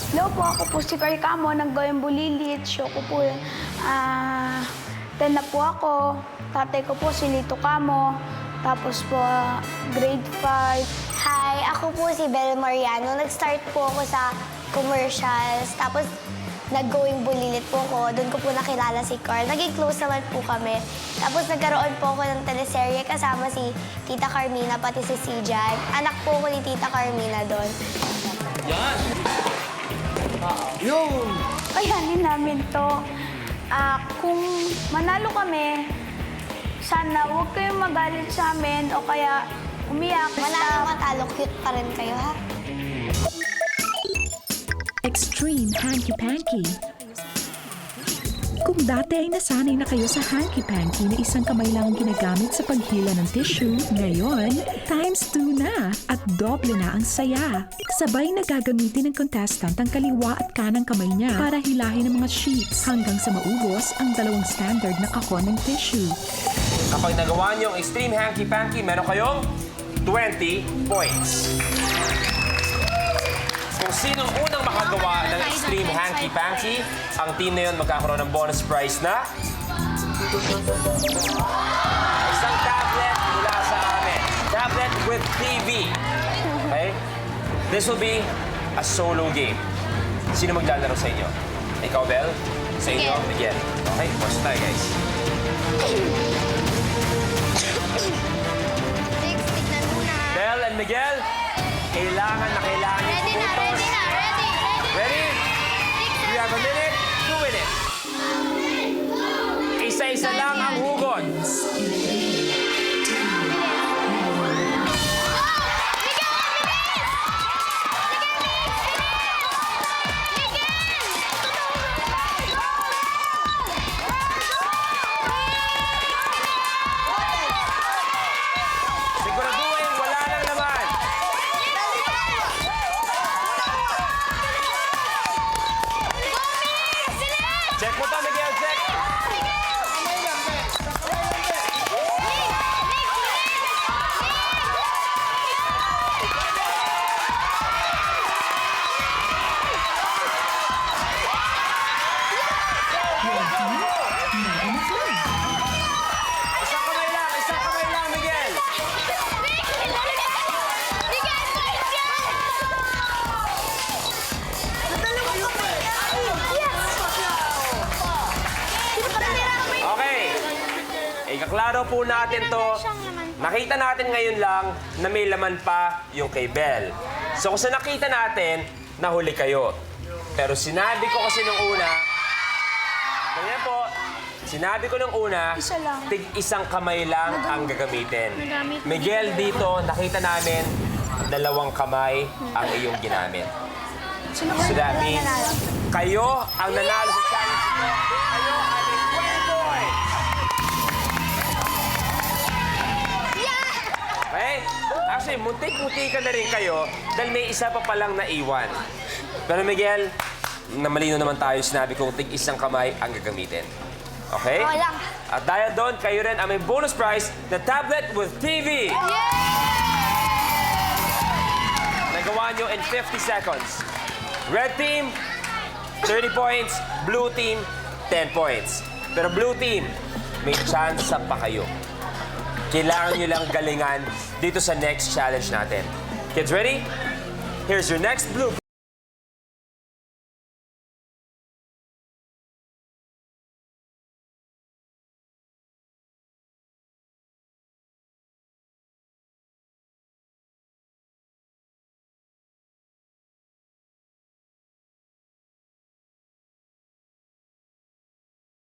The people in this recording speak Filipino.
Hello po, ako po si Carl Camo, nag-Goyang Bulilit. Show ko po yun. 10 na po ako. Tatay ko po si Lito Camo. Tapos po, grade 5. Hi, ako po si Bel Mariano. Nag-start po ako sa commercials. Tapos, nag-Going Bulilit po ako. Doon ko po nakilala si Carl. Naging close naman po kami. Tapos, nagkaroon po ako ng teleserye kasama si Tita Carmina, pati si Sijan. Anak po ako ni Tita Carmina doon. Yan! Yung! Kayanin namin to. Kung manalo kami, sana huwag kayong magalit sa amin o kaya umiyak. Manalo matalo, cute pa rin kayo, ha? Extreme Hanky Panky. Kung dati ay nasanay na kayo sa Hanky Panky na isang kamay lang ang ginagamit sa paghila ng tissue, ngayon, times 2 na at doble na ang saya. Sabay na gagamitin ng contestant ang kaliwa at kanang kamay niya para hilahin ang mga sheets hanggang sa maubos ang dalawang standard na kahon ng tissue. Kapag nagawa niyo ang Extreme Hanky Panky, meron kayong 20 points. Kung sinong unang makagawa ng Extreme Hanky Panky, ang team na yun magkakaroon ng bonus prize na isang tablet mula sa amin. Tablet with TV. Okay? This will be a solo game. Sino maglalaro sa inyo? Ikaw, Bel? Sa inyo, Miguel. Okay, first tayo, guys. Tignan muna. Bel and Miguel, kailangan na kailangan yung Ready na, putos. ready na, ready, ready. Ready? You have a minute, 2 minutes. Isa-isa lang ang hugot. Siguraduhin, wala nang laman. Check mo to, Miguel, check. Isang kamay lang, Miguel. Okay. Ikaklaro po natin to. Nakita natin ngayon lang na may laman pa yung kay Bel. So kung sa nakita natin, nahuli kayo. Pero sinabi ko kasi nung una, ganyan po, sinabi ko nung una, Isa lang. tig-isang kamay lang ang gagamitin. Nagamit. Miguel, dito, nakita namin, 2 kamay ang iyong ginamit. Sino So that means, kayo ang nanalo sa challenge ito. Kayo ay may 20 points. Okay? Actually, muntik-muntikan na rin kayo dahil may isa pa palang naiwan. Pero Miguel, na malino naman tayo, sinabi kong tig-isang kamay ang gagamitin. Okay? Oo lang. At dahil doon, kayo rin ang may bonus prize na tablet with TV. Nagawa nyo in 50 seconds. Red team, 30 points. Blue team, 10 points. Pero blue team, may chance pa kayo. Kailangan nyo lang galingan dito sa next challenge natin. Kids ready? Here's your next blue.